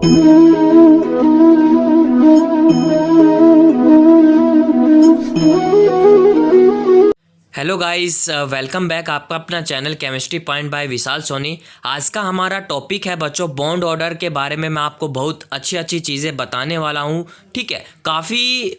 Hello guys, welcome back. आपका अपना channel chemistry point by विशाल सोनी। आज का हमारा टॉपिक है बच्चों बॉन्ड ऑर्डर के बारे में। मैं आपको बहुत अच्छी अच्छी चीज़ें बताने वाला हूँ। ठीक है, काफ़ी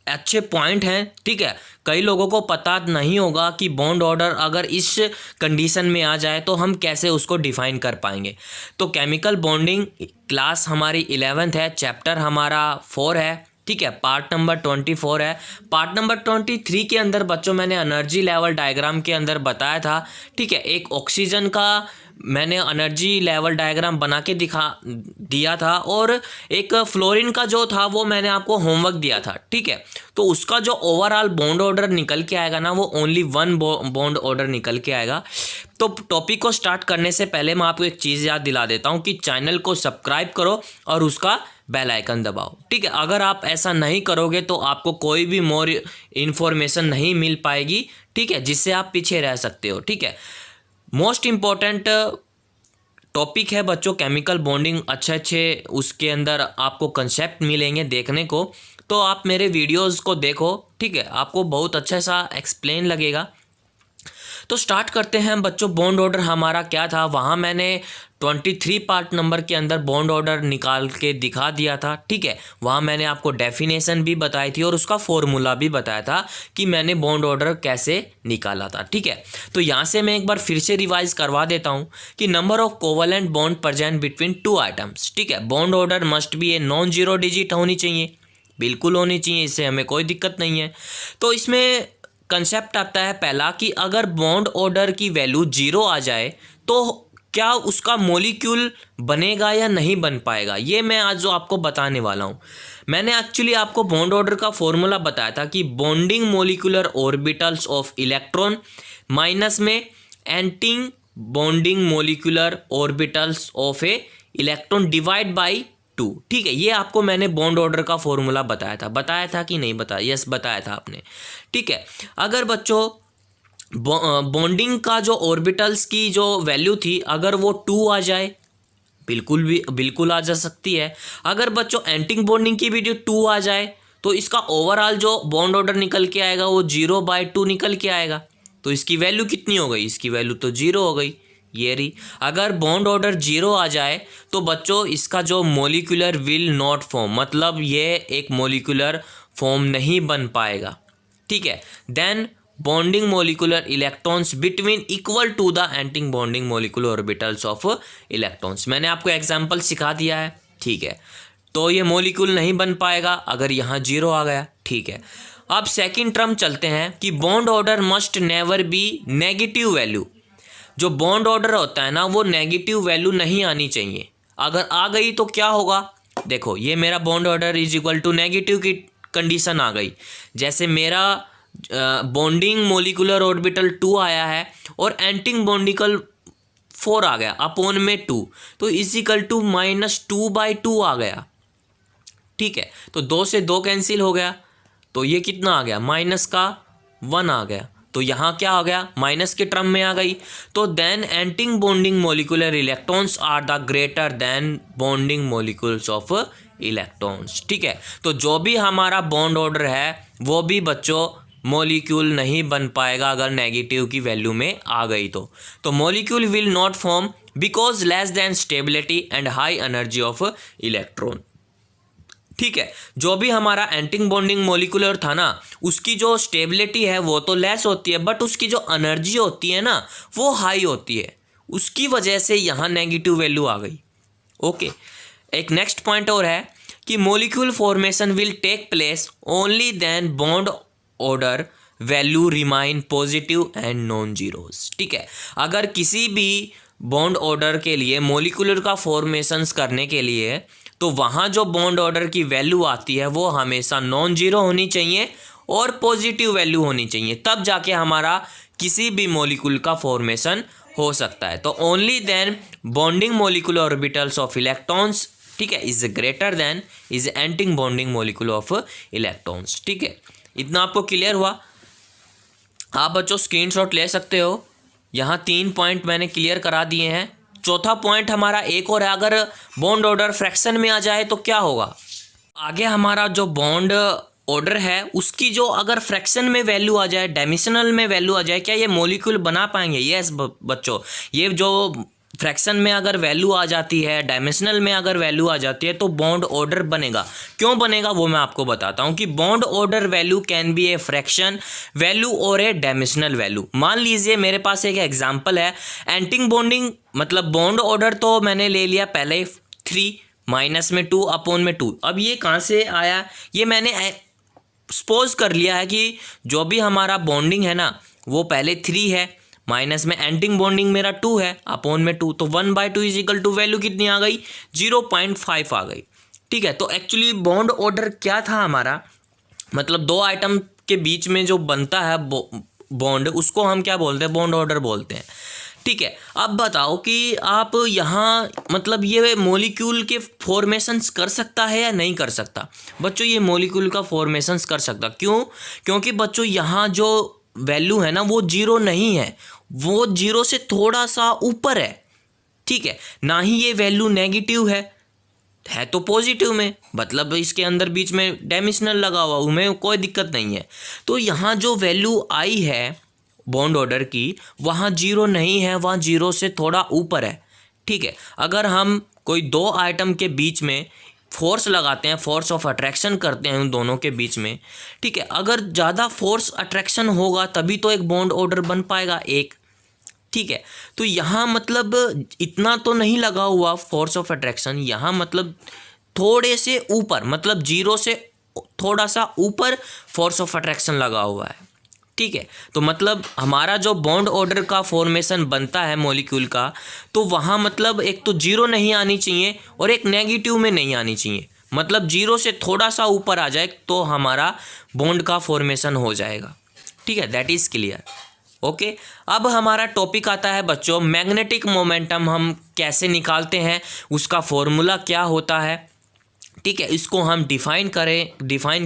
अच्छे पॉइंट हैं। ठीक है, कई लोगों को पता नहीं होगा कि बॉन्ड ऑर्डर अगर इस कंडीशन में आ जाए तो हम कैसे उसको डिफाइन कर पाएंगे। तो केमिकल बॉन्डिंग क्लास हमारी 11th है, चैप्टर हमारा 4 है। ठीक है, पार्ट नंबर 24 है। पार्ट नंबर 23 के अंदर बच्चों मैंने एनर्जी लेवल डायग्राम के अंदर बताया था। ठीक है, एक ऑक्सीजन का मैंने एनर्जी लेवल डायग्राम बना के दिखा दिया था और एक फ्लोरीन का जो था वो मैंने आपको होमवर्क दिया था। ठीक है, तो उसका जो ओवरऑल बॉन्ड ऑर्डर निकल के आएगा ना, वो ओनली 1 बॉन्ड ऑर्डर निकल के आएगा। तो टॉपिक को स्टार्ट करने से पहले मैं आपको एक चीज़ याद दिला देता हूँ कि चैनल को सब्सक्राइब करो और उसका बेल आइकन दबाओ। ठीक है, अगर आप ऐसा नहीं करोगे तो आपको कोई भी मोर इन्फॉर्मेशन नहीं मिल पाएगी। ठीक है, जिससे आप पीछे रह सकते हो। ठीक है, मोस्ट इम्पॉर्टेंट टॉपिक है बच्चों केमिकल बॉन्डिंग। अच्छे उसके अंदर आपको कंसेप्ट मिलेंगे देखने को, तो आप मेरे वीडियोस को देखो। ठीक है, आपको बहुत अच्छा सा एक्सप्लेन लगेगा। तो स्टार्ट करते हैं बच्चों। बॉन्ड ऑर्डर हमारा क्या था, वहाँ मैंने 23 पार्ट नंबर के अंदर बॉन्ड ऑर्डर निकाल के दिखा दिया था। ठीक है, वहाँ मैंने आपको डेफिनेशन भी बताई थी और उसका फॉर्मूला भी बताया था कि मैंने बॉन्ड ऑर्डर कैसे निकाला था। ठीक है, तो यहाँ से मैं एक बार फिर से रिवाइज करवा देता हूँ कि number of covalent bond present between 2 items. ठीक है, bond order must be a non zero digit होनी चाहिए, बिल्कुल होनी चाहिए, इससे हमें कोई दिक्कत नहीं है। तो इसमें कंसेप्ट आता है पहला कि अगर बॉन्ड ऑर्डर की वैल्यू 0 आ जाए तो क्या उसका मॉलिक्यूल बनेगा या नहीं बन पाएगा, ये मैं आज जो आपको बताने वाला हूँ। मैंने एक्चुअली आपको बॉन्ड ऑर्डर का फॉर्मूला बताया था कि bonding molecular orbitals of electron minus में antibonding molecular orbitals of a electron divide by 2। ठीक है, ये आपको मैंने बॉन्ड ऑर्डर का फॉर्मूला बताया था कि नहीं बताया? यस, बताया था आपने। ठीक है, अगर बच्चों बॉन्डिंग का जो ऑर्बिटल्स की जो वैल्यू थी अगर वो 2 आ जाए, बिल्कुल आ जा सकती है। अगर बच्चों एंटिंग बॉन्डिंग की भी जो 2 आ जाए तो इसका ओवरऑल जो बॉन्ड ऑर्डर निकल के आएगा वो 0/2 निकल के आएगा। तो इसकी वैल्यू कितनी हो गई? इसकी वैल्यू तो 0 हो गई। ये रही। अगर बॉन्ड ऑर्डर 0 आ जाए तो बच्चों इसका जो मॉलिक्यूलर विल नॉट फॉर्म, मतलब ये एक मॉलिक्यूलर फॉर्म नहीं बन पाएगा। ठीक है, then bonding molecular electrons between equal to the antibonding molecular orbitals of electrons. मैंने आपको एग्जांपल सिखा दिया है। ठीक है, तो ये मॉलिक्यूल नहीं बन पाएगा अगर यहाँ 0 आ गया। ठीक है, अब सेकंड टर्म चलते हैं कि bond order must never be negative value. जो बॉन्ड ऑर्डर होता है ना वो नेगेटिव वैल्यू नहीं आनी चाहिए। अगर आ गई तो क्या होगा? देखो, ये मेरा bond order is equal to negative की कंडीशन आ गई। जैसे मेरा बॉन्डिंग मॉलिक्यूलर ऑर्बिटल 2 आया है और एंटिंग बॉन्डिकल 4 आ गया अपॉन में 2, तो इज इक्वल टू -2/2 आ गया। ठीक है, तो 2 से 2 कैंसिल हो गया, तो ये कितना आ गया? -1 आ गया। तो यहाँ क्या आ गया? माइनस के टर्म में आ गई। तो then antibonding molecular electrons are the greater than bonding molecules of electrons. ठीक है, तो जो भी हमारा बॉन्ड ऑर्डर है वो भी बच्चों मॉलिक्यूल नहीं बन पाएगा अगर नेगेटिव की वैल्यू में आ गई तो molecule will not form because less than stability and high energy of electron. ठीक है, जो भी हमारा एंटिंग बॉन्डिंग मॉलिक्यूलर था ना उसकी जो स्टेबिलिटी है वो तो लेस होती है, बट उसकी जो एनर्जी होती है ना वो हाई होती है, उसकी वजह से यहाँ नेगेटिव वैल्यू आ गई। ओके, एक नेक्स्ट पॉइंट और है कि molecule formation will take place only then bond order value remain positive and non zeros. ठीक है, अगर किसी भी बॉन्ड ऑर्डर के लिए मॉलिक्यूलर का फॉर्मेशंस करने के लिए तो वहाँ जो बॉन्ड ऑर्डर की वैल्यू आती है वो हमेशा नॉन जीरो होनी चाहिए और पॉजिटिव वैल्यू होनी चाहिए, तब जाके हमारा किसी भी मॉलिक्यूल का फॉर्मेशन हो सकता है। तो only then bonding molecular orbitals of electrons, ठीक है, is greater than is antibonding molecule of electrons. ठीक है, इतना आपको क्लियर हुआ? आप बच्चों स्क्रीनशॉट ले सकते हो। यहाँ 3 पॉइंट मैंने क्लियर करा दिए हैं। चौथा पॉइंट हमारा एक और है, अगर बॉन्ड ऑर्डर फ्रैक्शन में आ जाए तो क्या होगा। आगे हमारा जो बॉन्ड ऑर्डर है उसकी जो अगर फ्रैक्शन में वैल्यू आ जाए, डायमेंशनल में वैल्यू आ जाए, क्या ये मॉलिक्यूल बना पाएंगे। यस बच्चों, ये जो फ्रैक्शन में अगर वैल्यू आ जाती है, डायमेंशनल में अगर वैल्यू आ जाती है तो बॉन्ड ऑर्डर बनेगा। क्यों बनेगा वो मैं आपको बताता हूँ कि bond order value can be a fraction value और ए डायमेंशनल वैल्यू। मान लीजिए मेरे पास एक एग्जांपल है, एंटी बॉन्डिंग मतलब बॉन्ड ऑर्डर तो मैंने ले लिया पहले 3 माइनस में 2 अपॉन में 2। अब ये कहाँ से आया, ये मैंने सपोज कर लिया है कि जो भी हमारा बॉन्डिंग है ना वो पहले 3 है, माइनस में एंटिंग बॉन्डिंग मेरा 2 है, अपॉन में 2, तो 1/2 इज इक्वल टू वैल्यू कितनी आ गई, 0.5 आ गई। ठीक है, तो एक्चुअली बॉन्ड ऑर्डर क्या था हमारा, मतलब दो आइटम के बीच में जो बनता है बॉन्ड, उसको हम क्या बोलते हैं, बॉन्ड ऑर्डर बोलते हैं। ठीक है, अब बताओ कि आप यहाँ मतलब ये मॉलिक्यूल के फॉर्मेशंस कर सकता है या नहीं कर सकता। बच्चों ये मॉलिक्यूल का फॉर्मेशंस कर सकता, क्यों, क्योंकि बच्चों यहाँ जो वैल्यू है ना वो 0 नहीं है, वो 0 से थोड़ा सा ऊपर है। ठीक है, ना ही ये वैल्यू नेगेटिव है तो पॉजिटिव में, मतलब इसके अंदर बीच में डायमेंशनल लगा हुआ, उनमें कोई दिक्कत नहीं है। तो यहाँ जो वैल्यू आई है बॉन्ड ऑर्डर की, वहाँ 0 नहीं है, वहाँ 0 से थोड़ा ऊपर है। ठीक है, अगर हम कोई दो आइटम के बीच में फोर्स लगाते हैं, फोर्स ऑफ अट्रैक्शन करते हैं उन दोनों के बीच में, ठीक है, अगर ज़्यादा फोर्स अट्रैक्शन होगा तभी तो एक बॉन्ड ऑर्डर बन पाएगा एक। ठीक है, तो यहाँ मतलब इतना तो नहीं लगा हुआ फोर्स ऑफ अट्रैक्शन, यहाँ मतलब थोड़े से ऊपर, मतलब 0 से थोड़ा सा ऊपर फोर्स ऑफ अट्रैक्शन लगा हुआ है। ठीक है, तो मतलब हमारा जो बॉन्ड ऑर्डर का फॉर्मेशन बनता है मॉलिक्यूल का, तो वहाँ मतलब एक तो 0 नहीं आनी चाहिए और एक नेगेटिव में नहीं आनी चाहिए, मतलब 0 से थोड़ा सा ऊपर आ जाए तो हमारा बॉन्ड का फॉर्मेशन हो जाएगा। ठीक है, दैट इज़ क्लियर। ओके, अब हमारा टॉपिक आता है बच्चों मैग्नेटिक मोमेंटम हम कैसे निकालते हैं, उसका फॉर्मूला क्या होता है। ठीक है, इसको हम डिफाइन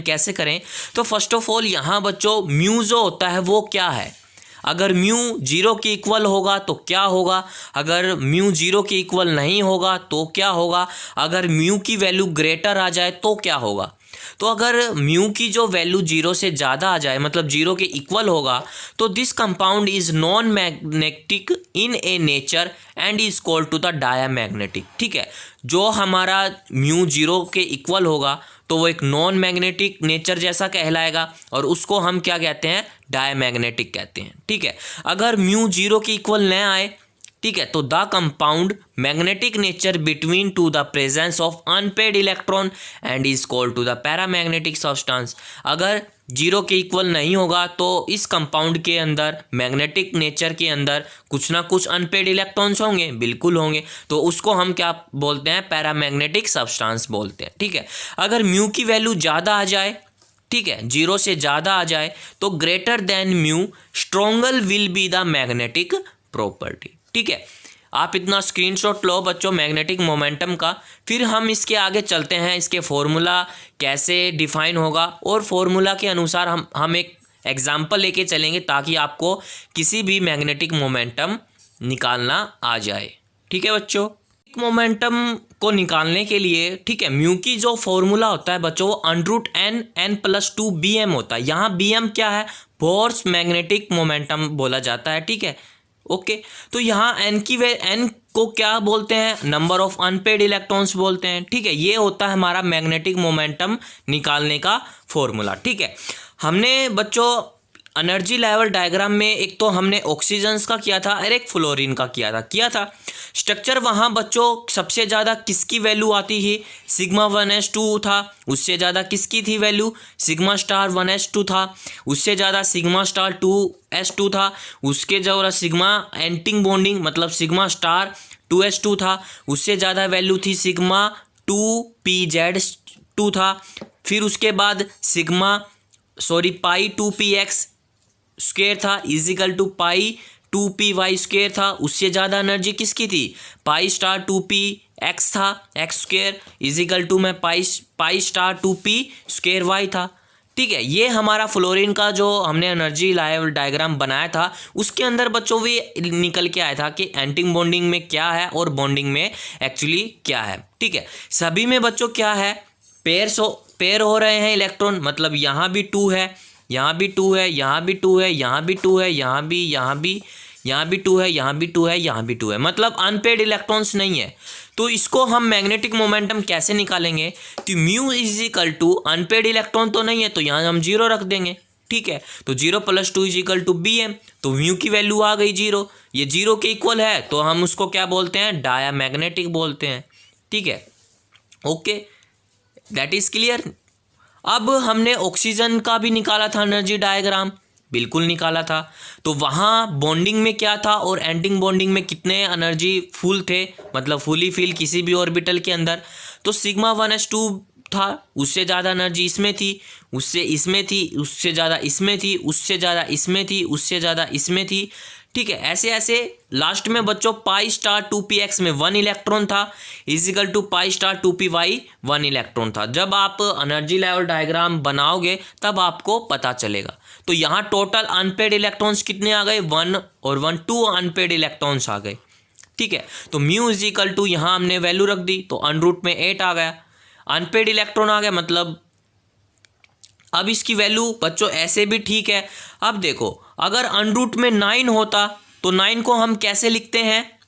कैसे करें। तो फर्स्ट ऑफ ऑल यहाँ बच्चों म्यू जो होता है वो क्या है, अगर म्यू 0 के इक्वल होगा तो क्या होगा, अगर म्यू 0 के इक्वल नहीं होगा तो क्या होगा, अगर म्यू की वैल्यू ग्रेटर आ जाए तो क्या होगा। तो अगर म्यू की जो वैल्यू 0 से ज़्यादा आ जाए, मतलब 0 के इक्वल होगा, तो this compound is non magnetic in a nature and is called to the diamagnetic. ठीक है, जो हमारा म्यू 0 के इक्वल होगा तो वो एक नॉन मैग्नेटिक नेचर जैसा कहलाएगा और उसको हम क्या कहते हैं, डायामैग्नेटिक कहते हैं। ठीक है, अगर म्यू 0 के इक्वल न आए, ठीक है, तो the compound magnetic nature between to the presence of unpaired electron and is called to the paramagnetic substance. अगर 0 के इक्वल नहीं होगा तो इस कंपाउंड के अंदर, मैग्नेटिक नेचर के अंदर कुछ ना कुछ अनपेड इलेक्ट्रॉन्स होंगे, बिल्कुल होंगे, तो उसको हम क्या बोलते हैं, पैरामैग्नेटिक सब्सटेंस बोलते हैं। ठीक है, अगर म्यू की वैल्यू ज़्यादा आ जाए, ठीक है, 0 से ज़्यादा आ जाए, तो greater than mu stronger will be the magnetic property. ठीक है, आप इतना स्क्रीनशॉट लो बच्चों मैग्नेटिक मोमेंटम का, फिर हम इसके आगे चलते हैं, इसके फॉर्मूला कैसे डिफाइन होगा और फॉर्मूला के अनुसार हम एक एग्जांपल लेके चलेंगे ताकि आपको किसी भी मैग्नेटिक मोमेंटम निकालना आ जाए। ठीक है बच्चों, मोमेंटम को निकालने के लिए, ठीक है, म्यू की जो फॉर्मूला होता है बच्चों वो √n+2 bm होता है। यहाँ bm क्या है, फोर्स मैग्नेटिक मोमेंटम बोला जाता है। ठीक है, ओके, तो यहाँ n को क्या बोलते हैं, नंबर ऑफ अनपेड इलेक्ट्रॉन्स बोलते हैं। ठीक है, ये होता है हमारा मैग्नेटिक मोमेंटम निकालने का फॉर्मूला। ठीक है, हमने बच्चों एनर्जी लेवल डायग्राम में एक तो हमने ऑक्सीजन का किया था और एक फ्लोरीन का किया था स्ट्रक्चर। वहाँ बच्चों सबसे ज़्यादा किसकी वैल्यू आती थी, σ1s2 था, उससे ज़्यादा किसकी थी वैल्यू, σ*1s2 था, उससे ज़्यादा σ*2s2 था, उसके ज़्यादा सिग्मा एंटिंग बॉन्डिंग मतलब σ*2s2 था, उससे ज़्यादा वैल्यू थी σ2pz2 था, फिर उसके बाद π2px स्क्वायर था इजिकल टू π2py² था, उससे ज़्यादा एनर्जी किसकी थी, π*2px था, x² इजिकल टू में π*2p² y था। ठीक है। ये हमारा फ्लोरीन का जो हमने एनर्जी लेवल डायग्राम बनाया था उसके अंदर बच्चों भी निकल के आया था कि एंटी बॉन्डिंग में क्या है और बॉन्डिंग में एक्चुअली क्या है। ठीक है, सभी में बच्चों क्या है, पेयर हो रहे हैं इलेक्ट्रॉन, मतलब यहाँ भी 2 है, यहाँ भी 2 है, यहाँ भी 2 है, यहाँ भी 2 है, यहाँ भी 2 है, यहाँ भी 2 है, यहाँ भी 2 है, मतलब अनपेड इलेक्ट्रॉन्स नहीं है। तो इसको हम मैग्नेटिक मोमेंटम कैसे निकालेंगे, तो mu is equal to unpaired electron तो नहीं है तो यहाँ हम 0 रख देंगे। ठीक है, तो 0 + 2 इज इक्वल टू BM, तो म्यू की वैल्यू आ गई 0, ये 0 के इक्वल है तो हम उसको क्या बोलते हैं, डायामैग्नेटिक बोलते हैं। ठीक है, ओके, दैट इज क्लियर। अब हमने ऑक्सीजन का भी निकाला था एनर्जी डायग्राम, बिल्कुल निकाला था, तो वहाँ बॉन्डिंग में क्या था और एंटी बॉन्डिंग में कितने एनर्जी फुल थे, मतलब फुली फिल किसी भी ऑर्बिटल के अंदर, तो σ1s2 था, उससे ज़्यादा एनर्जी इसमें थी, उससे इसमें थी, उससे ज़्यादा इसमें थी, उससे ज़्यादा इसमें थी, उससे ज़्यादा इसमें थी। ठीक है, ऐसे ऐसे लास्ट में बच्चों π*2px में 1 इलेक्ट्रॉन था is equal to π*2py 1 electron था। जब आप एनर्जी लेवल डायग्राम बनाओगे तब आपको पता चलेगा। तो यहाँ टोटल अनपेड इलेक्ट्रॉन्स कितने आ गए, 1 और 1 2 अनपेड इलेक्ट्रॉन्स आ गए। ठीक है, तो म्यू इज इक्वल टू यहाँ हमने वैल्यू रख दी तो √ में 8 आ गया, अनपेड इलेक्ट्रॉन आ गया, मतलब अब इसकी वैल्यू बच्चों ऐसे भी ठीक है। अब देखो अगर √ में 9 होता तो 9 को हम कैसे लिखते हैं,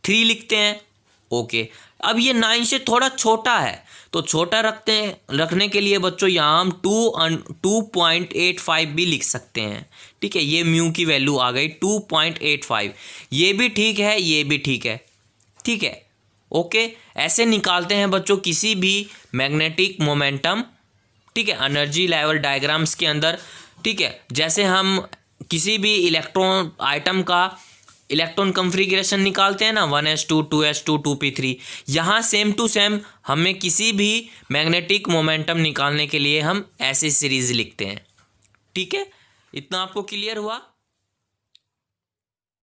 3 लिखते हैं। ओके, अब ये 9 से थोड़ा छोटा है तो छोटा रखने के लिए बच्चों यहाँ हम 2.85 भी लिख सकते हैं। ठीक है, ये म्यू की वैल्यू आ गई 2.85, ये भी ठीक है, ये भी ठीक है। ठीक है, ओके, ऐसे निकालते हैं बच्चों किसी भी मैग्नेटिक मोमेंटम। ठीक है, एनर्जी लेवल डायग्राम्स के अंदर। ठीक है, जैसे हम किसी भी इलेक्ट्रॉन आइटम का इलेक्ट्रॉन कन्फिग्रेशन निकालते हैं ना, 1s2 2s2 2p3, यहाँ सेम टू सेम हमें किसी भी मैग्नेटिक मोमेंटम निकालने के लिए हम ऐसी सीरीज लिखते हैं। ठीक है, इतना आपको क्लियर हुआ।